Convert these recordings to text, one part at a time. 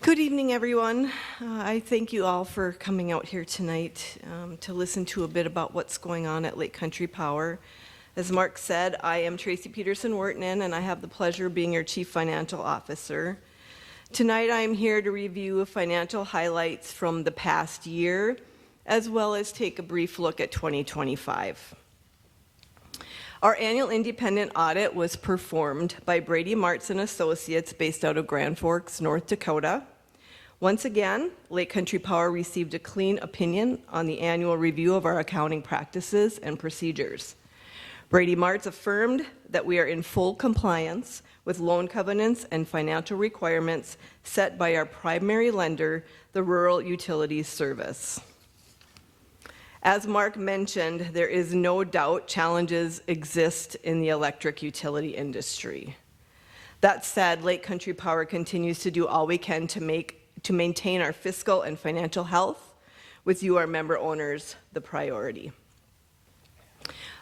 Good evening, everyone. I thank you all for coming out here tonight to listen to a bit about what's going on at Lake Country Power. As Mark said, I am Tracy Peterson-Wortman, and I have the pleasure of being your Chief Financial Officer. Tonight, I am here to review financial highlights from the past year, as well as take a brief look at 2025. Our annual independent audit was performed by Brady Martz and Associates based out of Grand Forks, North Dakota. Once again, Lake Country Power received a clean opinion on the annual review of our accounting practices and procedures. Brady Martz affirmed that we are in full compliance with loan covenants and financial requirements set by our primary lender, the Rural Utilities Service. As Mark mentioned, there is no doubt challenges exist in the electric utility industry. That said, Lake Country Power continues to do all we can to maintain our fiscal and financial health, with you, our member owners, the priority.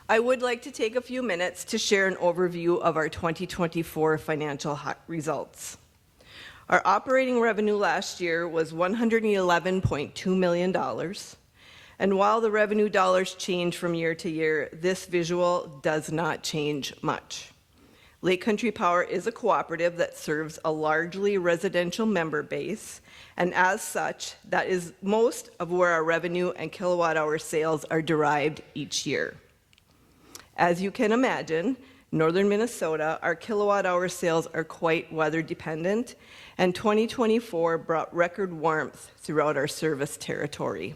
I would like to take a few minutes to share an overview of our 2024 financial results. Our operating revenue last year was $111.2 million. And while the revenue dollars change from year to year, this visual does not change much. Lake Country Power is a cooperative that serves a largely residential member base, and as such, that is most of where our revenue and kilowatt-hour sales are derived each year. As you can imagine, northern Minnesota, our kilowatt-hour sales are quite weather-dependent, and 2024 brought record warmth throughout our service territory.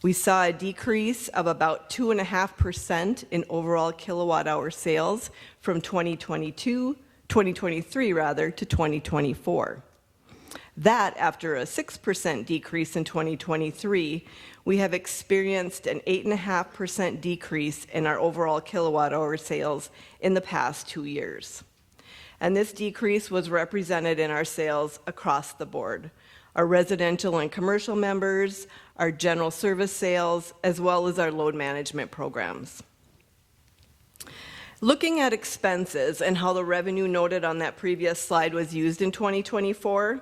We saw a decrease of about 2.5% in overall kilowatt-hour sales from 2023 to 2024. That, after a 6% decrease in 2023, we have experienced an 8.5% decrease in our overall kilowatt-hour sales in the past 2 years. And this decrease was represented in our sales across the board. Our residential and commercial members, our general service sales, as well as our load management programs. Looking at expenses and how the revenue noted on that previous slide was used in 2024,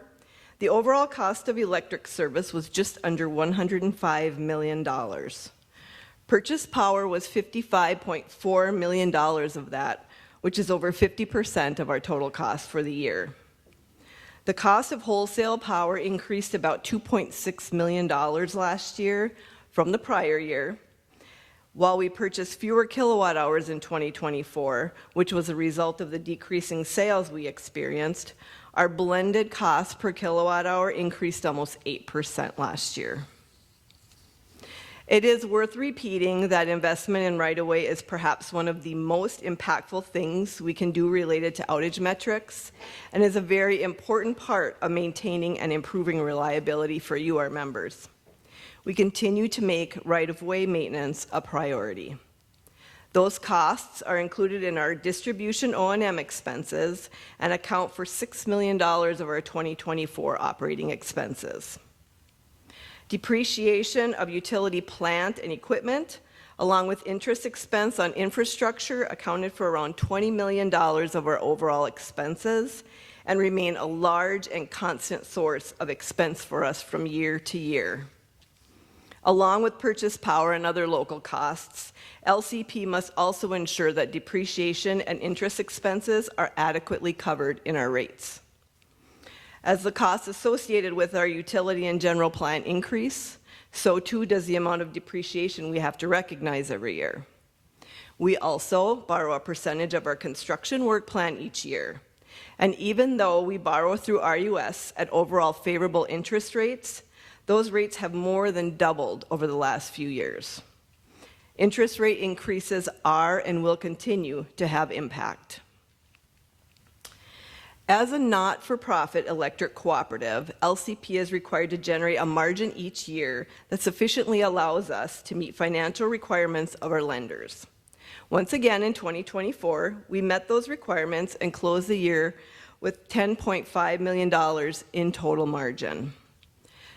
the overall cost of electric service was just under $105 million. Purchase power was $55.4 million of that, which is over 50% of our total cost for the year. The cost of wholesale power increased about $2.6 million last year from the prior year, while we purchased fewer kilowatt hours in 2024, which was a result of the decreasing sales we experienced. Our blended cost per kilowatt hour increased almost 8% last year. It is worth repeating that investment in right-of-way is perhaps one of the most impactful things we can do related to outage metrics, and is a very important part of maintaining and improving reliability for you, our members. We continue to make right-of-way maintenance a priority. Those costs are included in our distribution O&M expenses and account for $6 million of our 2024 operating expenses. Depreciation of utility plant and equipment, along with interest expense on infrastructure, accounted for around $20 million of our overall expenses and remain a large and constant source of expense for us from year to year. Along with purchase power and other local costs, LCP must also ensure that depreciation and interest expenses are adequately covered in our rates. As the costs associated with our utility and general plan increase, so too does the amount of depreciation we have to recognize every year. We also borrow a percentage of our construction work plan each year. And even though we borrow through RUS at overall favorable interest rates, those rates have more than doubled over the last few years. Interest rate increases are and will continue to have impact. As a not-for-profit electric cooperative, LCP is required to generate a margin each year that sufficiently allows us to meet financial requirements of our lenders. Once again, in 2024, we met those requirements and closed the year with $10.5 million in total margin.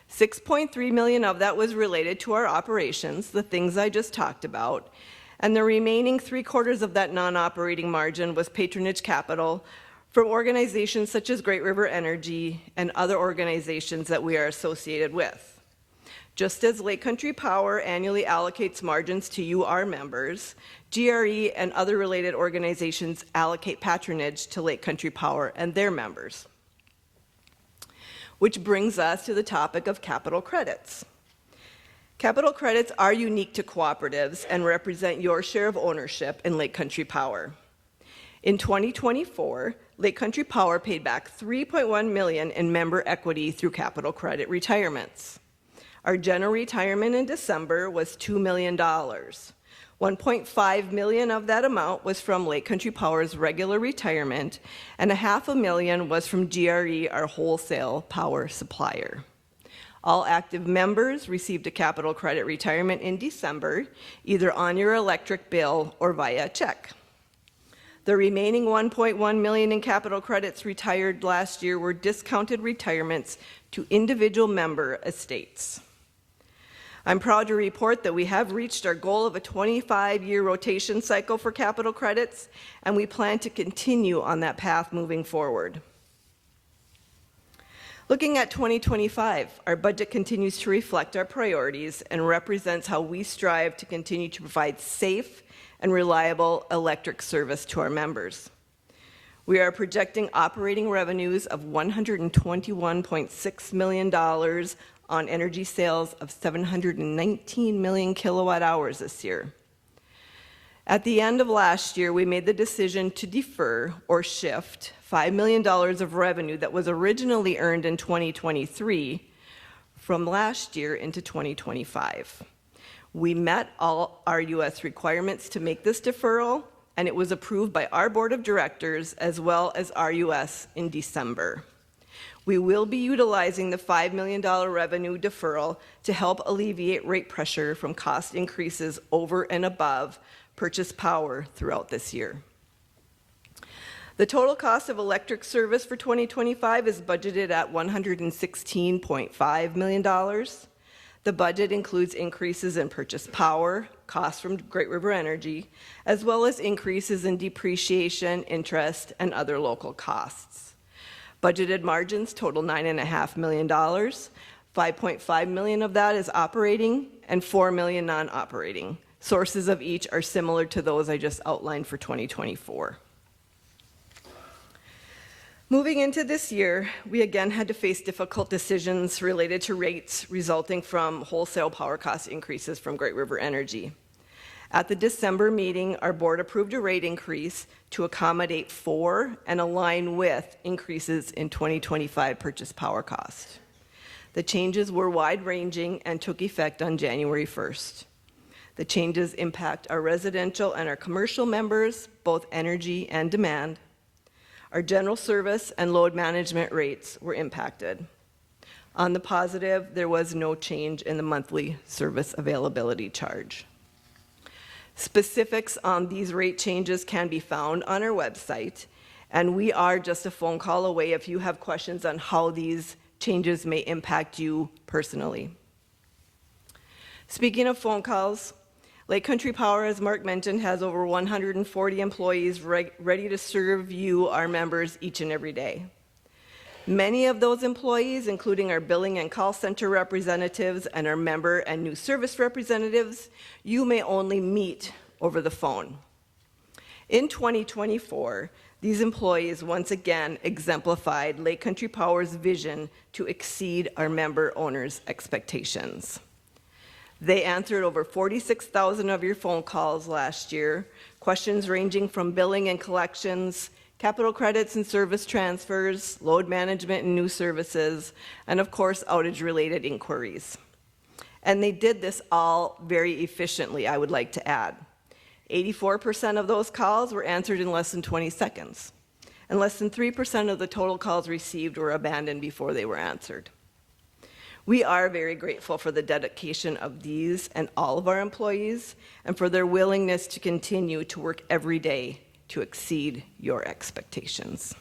$6.3 million of that was related to our operations, the things I just talked about, and the remaining 3/4 of that non-operating margin was patronage capital from organizations such as Great River Energy and other organizations that we are associated with. Just as Lake Country Power annually allocates margins to you, our members, GRE and other related organizations allocate patronage to Lake Country Power and their members. Which brings us to the topic of capital credits. Capital credits are unique to cooperatives and represent your share of ownership in Lake Country Power. In 2024, Lake Country Power paid back $3.1 million in member equity through capital credit retirements. Our general retirement in December was $2 million. $1.5 million of that amount was from Lake Country Power's regular retirement, and $500,000 was from GRE, our wholesale power supplier. All active members received a capital credit retirement in December, either on your electric bill or via check. The remaining $1.1 million in capital credits retired last year were discounted retirements to individual member estates. I'm proud to report that we have reached our goal of a 25-year rotation cycle for capital credits, and we plan to continue on that path moving forward. Looking at 2025, our budget continues to reflect our priorities and represents how we strive to continue to provide safe and reliable electric service to our members. We are projecting operating revenues of $121.6 million on energy sales of 719 million kilowatt hours this year. At the end of last year, we made the decision to defer or shift $5 million of revenue that was originally earned in 2023 from last year into 2025. We met all our U.S. requirements to make this deferral, and it was approved by our board of directors as well as RUS in December. We will be utilizing the $5 million revenue deferral to help alleviate rate pressure from cost increases over and above purchase power throughout this year. The total cost of electric service for 2025 is budgeted at $116.5 million. The budget includes increases in purchase power, costs from Great River Energy, as well as increases in depreciation, interest, and other local costs. Budgeted margins total $9.5 million. $5.5 million of that is operating and $4 million non-operating. Sources of each are similar to those I just outlined for 2024. Moving into this year, we again had to face difficult decisions related to rates resulting from wholesale power cost increases from Great River Energy. At the December meeting, our board approved a rate increase to accommodate for and align with increases in 2025 purchase power cost. The changes were wide-ranging and took effect on January 1st. The changes impact our residential and our commercial members, both energy and demand. Our general service and load management rates were impacted. On the positive, there was no change in the monthly service availability charge. Specifics on these rate changes can be found on our website, and we are just a phone call away if you have questions on how these changes may impact you personally. Speaking of phone calls, Lake Country Power, as Mark mentioned, has over 140 employees ready to serve you, our members, each and every day. Many of those employees, including our billing and call center representatives and our member and new service representatives, you may only meet over the phone. In 2024, these employees once again exemplified Lake Country Power's vision to exceed our member owners' expectations. They answered over 46,000 of your phone calls last year, questions ranging from billing and collections, capital credits and service transfers, load management and new services, and of course, outage-related inquiries. And they did this all very efficiently, I would like to add. 84% of those calls were answered in less than 20 seconds, and less than 3% of the total calls received were abandoned before they were answered. We are very grateful for the dedication of these and all of our employees, and for their willingness to continue to work every day to exceed your expectations.